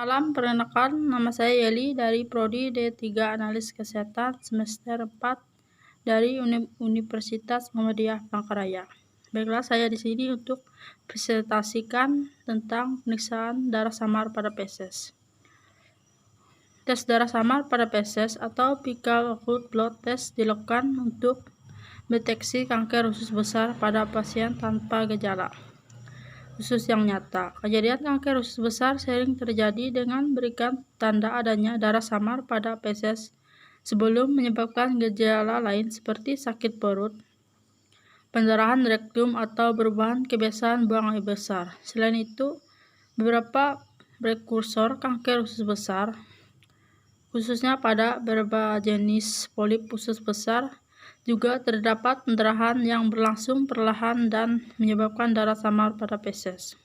Malam, perkenalkan nama saya Yeli dari Prodi D3 Analis Kesehatan semester 4 dari Universitas Muhammadiyah Palangkaraya. Baiklah, saya di sini untuk presentasikan tentang pemeriksaan darah samar pada feses. Tes darah samar pada feses atau fecal occult blood test dilakukan untuk deteksi kanker usus besar pada pasien tanpa gejala usus yang nyata. Kejadian kanker usus besar sering terjadi dengan berikan tanda adanya darah samar pada feses sebelum menyebabkan gejala lain seperti sakit perut, pendarahan rektum, atau perubahan kebiasaan buang air besar. Selain itu, beberapa prekursor kanker usus besar, khususnya pada beberapa jenis polip usus besar, juga terdapat pendarahan yang berlangsung perlahan dan menyebabkan darah samar pada feses.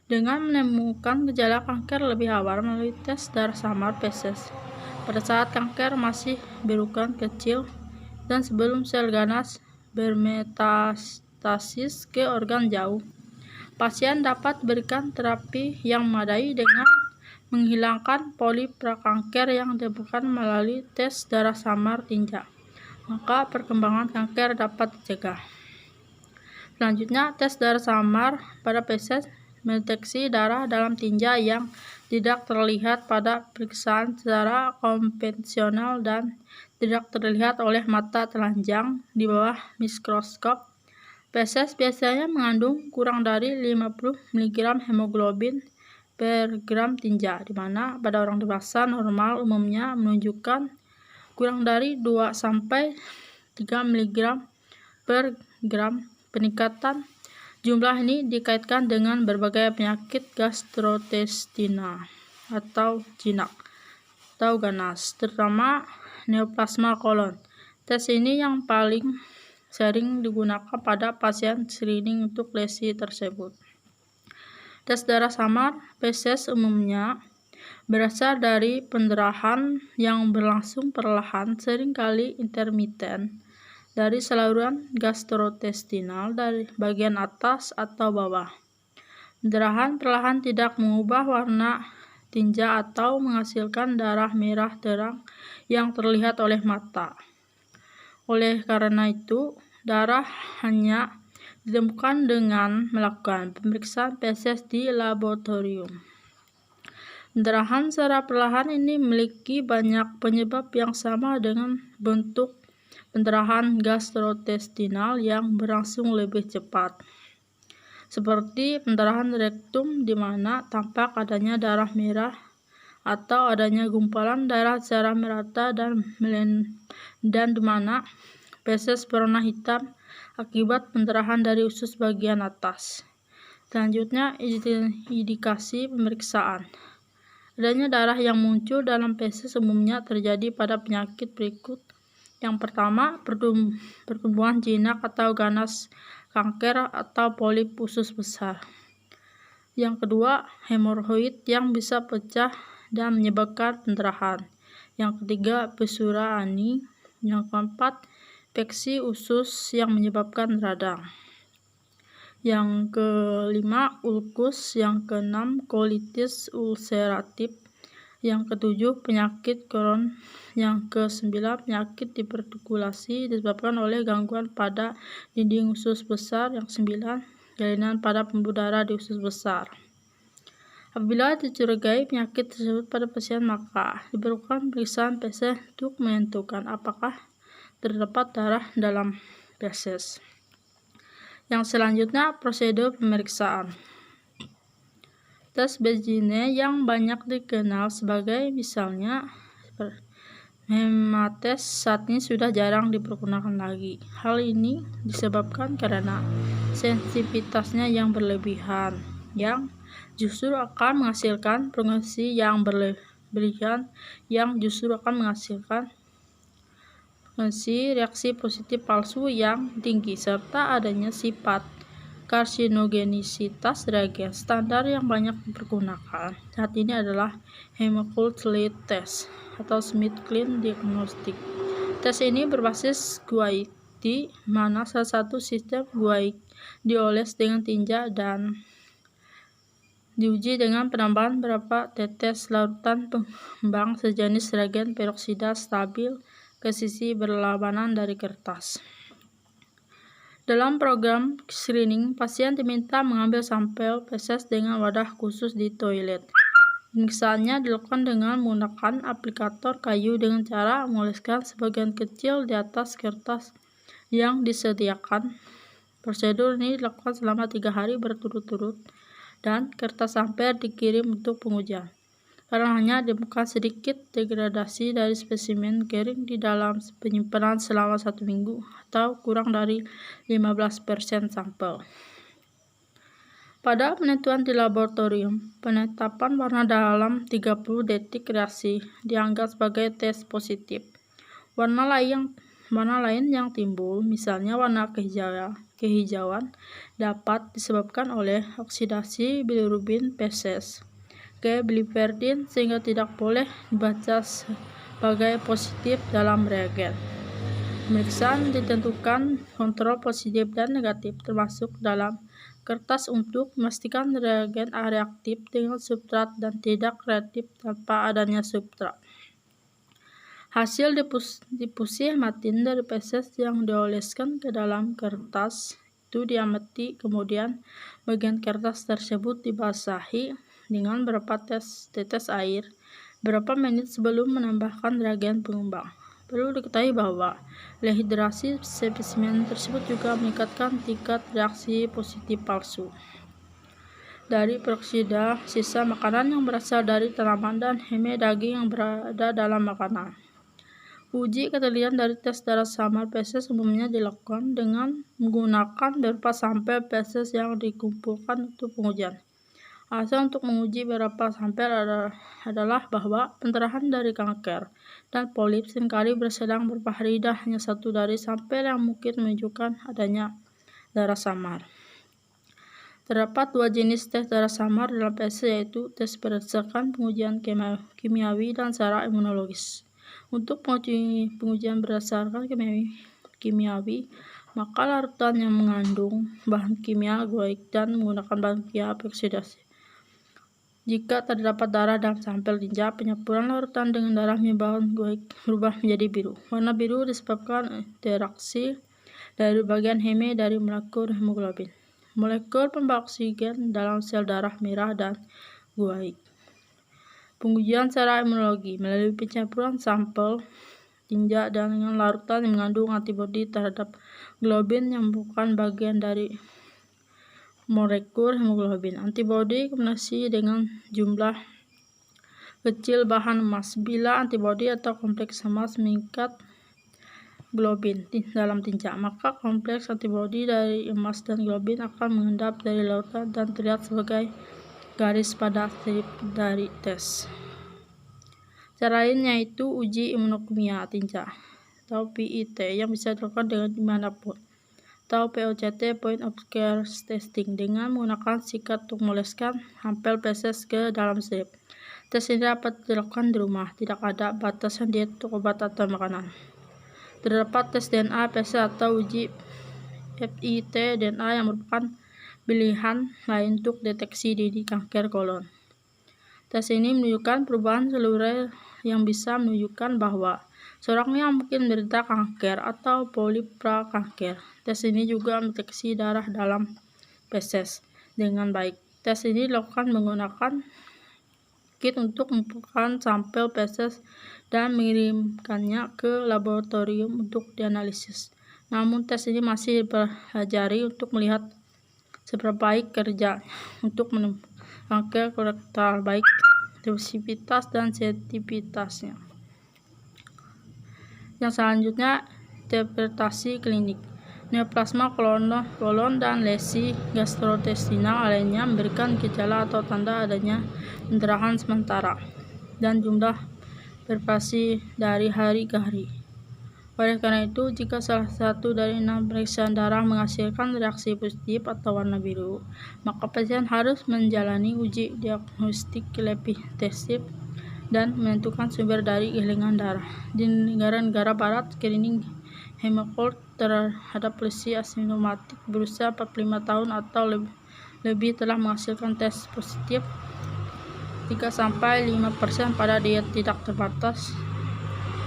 Dengan menemukan gejala kanker lebih awal melalui tes darah samar feses pada saat kanker masih berukuran kecil dan sebelum sel ganas bermetastasis ke organ jauh, pasien dapat berikan terapi yang memadai dengan menghilangkan polip prakanker yang ditemukan melalui tes darah samar tinja. Maka perkembangan kanker dapat dicegah. Selanjutnya, tes darah samar pada feses mendeteksi darah dalam tinja yang tidak terlihat pada periksaan secara konvensional dan tidak terlihat oleh mata telanjang di bawah mikroskop. Feses biasanya mengandung kurang dari 50 mg hemoglobin per gram tinja, di mana pada orang dewasa normal umumnya menunjukkan kurang dari 2-3 mg per gram. Peningkatan jumlah ini dikaitkan dengan berbagai penyakit gastrointestinal atau jinak atau ganas, terutama neoplasma kolon. Tes ini yang paling sering digunakan pada pasien screening untuk lesi tersebut. Tes darah samar feses umumnya berasal dari pendarahan yang berlangsung perlahan, seringkali intermiten, dari saluran gastrointestinal dari bagian atas atau bawah. Pendarahan perlahan tidak mengubah warna tinja atau menghasilkan darah merah terang yang terlihat oleh mata. Oleh karena itu, darah hanya ditemukan dengan melakukan pemeriksaan feses di laboratorium. Pendarahan secara perlahan ini memiliki banyak penyebab yang sama dengan bentuk pendarahan gastrointestinal yang berlangsung lebih cepat, seperti pendarahan rektum di mana tampak adanya darah merah atau adanya gumpalan darah secara merata dan di mana feses berwarna hitam akibat pendarahan dari usus bagian atas. Selanjutnya, indikasi pemeriksaan. Adanya darah yang muncul dalam feses umumnya terjadi pada penyakit berikut. Yang pertama, pertumbuhan jinak atau ganas kanker atau polip usus besar. Yang kedua, hemoroid yang bisa pecah dan menyebabkan pendarahan. Yang ketiga, pesura ani. Yang keempat, infeksi usus yang menyebabkan radang. Yang kelima, ulkus. Yang keenam, kolitis ulceratif. Yang ketujuh, penyakit Crohn. Yang kesembilan, penyakit divertikulasi disebabkan oleh gangguan pada dinding usus besar. Yang sembilan, kelainan pada pembuluh darah di usus besar. Apabila dicurigai penyakit tersebut pada pasien, maka diperlukan pemeriksaan feses untuk menentukan apakah terdapat darah dalam feses. Yang selanjutnya, prosedur pemeriksaan. Tes Begine yang banyak dikenal sebagai misalnya hemates saat ini sudah jarang dipergunakan lagi. Hal ini disebabkan karena sensitivitasnya yang berlebihan, yang justru akan menghasilkan prognosis yang berlebihan, yang justru akan menghasilkan reaksi positif palsu yang tinggi, serta adanya sifat karsinogenisitas reagen. Standar yang banyak dipergunakan saat ini adalah Hemoccult-Leit test atau Smith-Kline diagnostic. Tes ini berbasis guaic, di mana salah satu sistem guaic dioles dengan tinja Diuji dengan penambahan beberapa tetes larutan pengembang sejenis reagen peroksida stabil ke sisi berlawanan dari kertas. Dalam program screening, pasien diminta mengambil sampel feses dengan wadah khusus di toilet. Pemeriksaannya dilakukan dengan menggunakan aplikator kayu dengan cara mengoleskan sebagian kecil di atas kertas yang disediakan. Prosedur ini dilakukan selama 3 hari berturut-turut dan kertas sampel dikirim untuk pengujian. Karena hanya ditemukan sedikit degradasi dari spesimen kering di dalam penyimpanan selama 1 minggu atau kurang dari 15% sampel. Pada penentuan di laboratorium, penetapan warna dalam 30 detik reaksi dianggap sebagai tes positif. Warna lain yang timbul, misalnya warna kehijauan, dapat disebabkan oleh oksidasi bilirubin feses ke biliverdin sehingga tidak boleh dibaca sebagai positif dalam reagen. Pemeriksaan ditentukan kontrol positif dan negatif termasuk dalam kertas untuk memastikan reagen reaktif dengan substrat dan tidak reaktif tanpa adanya substrat. Hasil difusi hematin dari feses yang dioleskan ke dalam kertas itu diamati, kemudian bagian kertas tersebut dibasahi dengan beberapa tetes air beberapa menit sebelum menambahkan reagen pengembang. Perlu diketahui bahwa rehidrasi spesimen tersebut juga meningkatkan tingkat reaksi positif palsu dari peroksida sisa makanan yang berasal dari tanaman dan heme daging yang berada dalam makanan. Uji ketelitian dari tes darah samar feses umumnya dilakukan dengan menggunakan beberapa sampel feses yang dikumpulkan untuk pengujian. Alasan untuk menguji beberapa sampel adalah bahwa pencerahan dari kanker dan polip seringkali bersedang beberapa hari dan hanya satu dari sampel yang mungkin menunjukkan adanya darah samar. Terdapat 2 jenis tes darah samar dalam feses, yaitu tes berdasarkan pengujian kimiawi dan secara imunologis. Untuk pengujian berdasarkan kimiawi, maka larutan yang mengandung bahan kimia goik dan menggunakan bahan kimia peroksidasi. Jika terdapat darah dalam sampel tinja, penyampuran larutan dengan darah bahan goik berubah menjadi biru. Warna biru disebabkan interaksi dari bagian heme dari molekul hemoglobin, molekul pembawa oksigen dalam sel darah merah dan goik. Pengujian secara imunologi melalui pencampuran sampel tinja dengan larutan yang mengandung antibodi terhadap globin yang merupakan bagian dari molekul hemoglobin. Antibodi kombinasi dengan jumlah kecil bahan emas. Bila antibodi atau kompleks emas mengikat globin dalam tinja, maka kompleks antibodi dari emas dan globin akan mengendap dari larutan dan terlihat sebagai garis pada strip dari tes. Cara lain yaitu uji imunokimia tinja atau PIT yang bisa dilakukan dengan dimanapun, atau POCT (Point of Care Testing) dengan menggunakan sikat untuk mengoleskan sampel feses ke dalam strip. Tes ini dapat dilakukan di rumah, tidak ada batasan diet untuk obat atau makanan. Terdapat tes DNA feses atau uji FIT DNA yang merupakan pilihan lain untuk deteksi dini kanker kolon. Tes ini menunjukkan perubahan seluler yang bisa menunjukkan bahwa seorang yang mungkin menderita kanker atau polip prakanker. Tes ini juga mendeteksi darah dalam feses dengan baik. Tes ini dilakukan menggunakan kit untuk mengumpulkan sampel feses dan mengirimkannya ke laboratorium untuk dianalisis. Namun tes ini masih dipelajari untuk melihat seberapa baik kerja untuk menemukan kanker kolorektal, baik spesifitas dan sensitivitasnya. Yang selanjutnya, interpretasi klinik. Neoplasma kolon dan lesi gastrointestinal lainnya memberikan gejala atau tanda adanya pendarahan sementara dan jumlah bervariasi dari hari ke hari. Oleh karena itu, jika salah satu dari 6 pemeriksaan darah menghasilkan reaksi positif atau warna biru, maka pasien harus menjalani uji diagnostik lebih intensif dan menentukan sumber dari gilingan darah. Di negara-negara barat, screening hemoglobin terhadap lesi asimptomatik berusia 45 tahun atau lebih lebih telah menghasilkan tes positif 3-5% pada diet tidak terbatas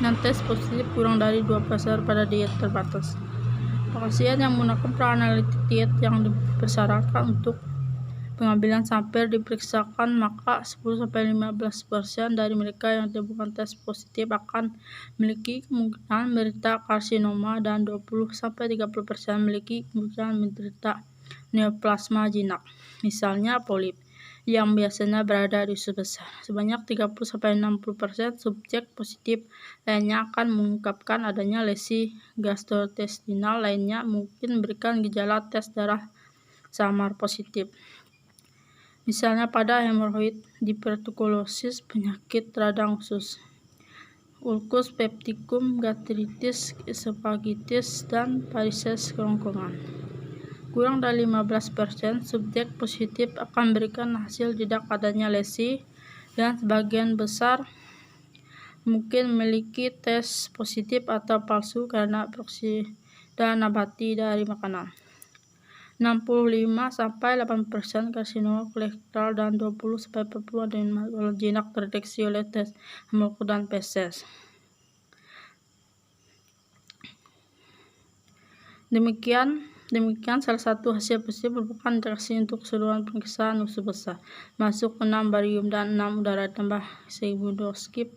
dan tes positif kurang dari 2% pada diet terbatas. Pasien yang menggunakan pra-analitik diet yang dipersyaratkan untuk pengambilan sampel diperiksakan, maka 10-15% dari mereka yang ditemukan tes positif akan memiliki kemungkinan menderita karsinoma dan 20-30% memiliki kemungkinan menderita neoplasma jinak, misalnya polip, yang biasanya berada di usus besar. Sebanyak 30-60% subjek positif lainnya akan mengungkapkan adanya lesi gastrointestinal lainnya, mungkin memberikan gejala tes darah samar positif, misalnya pada hemoroid, divertikulosis, penyakit radang usus, ulkus peptikum, gastritis, esophagitis, dan varises kerongkongan. Kurang dari 15% subjek positif akan memberikan hasil tidak adanya lesi, dan sebagian besar mungkin memiliki tes positif atau palsu karena peroksida nabati dari makanan. 65-8% karsinoma kolorektal dan 20-40% adenoma jinak terdeteksi oleh tes hemoglobin dan feses. Demikian salah satu hasil positif merupakan interaksi untuk keseluruhan pemeriksaan usus besar, masuk 6 barium dan 6 udara tambah sigmoidoscope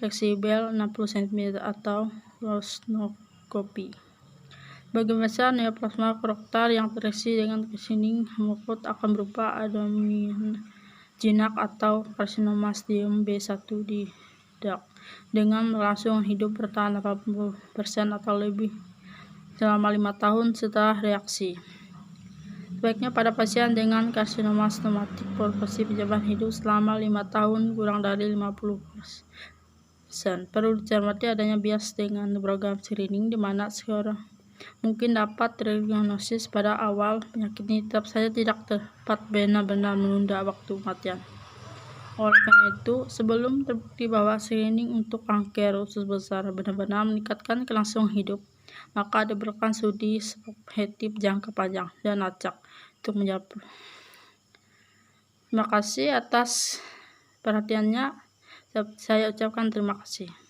fleksibel 60 cm atau fluoroscopy. Bagian besar neoplasma kolorektal yang terdeteksi dengan screening hemoglobin akan berupa adenoma jinak atau karsinoma stadium B1 di DAC dengan kelangsungan hidup bertahan 80% atau lebih selama 5 tahun setelah reaksi. Sebaiknya pada pasien dengan karsinoma stomatik progresif jawaban hidup selama 5 tahun kurang dari 50%. Perlu dicermati adanya bias dengan program screening di mana seorang mungkin dapat terdiagnosis pada awal penyakit ini, tetap saja tidak tepat benar-benar menunda waktu kematian. Oleh karena itu, sebelum terbukti bahwa screening untuk kanker usus besar benar-benar meningkatkan kelangsungan hidup, maka diperlukan studi prospektif jangka panjang dan acak untuk menjawab. Terima kasih atas perhatiannya. Saya ucapkan terima kasih.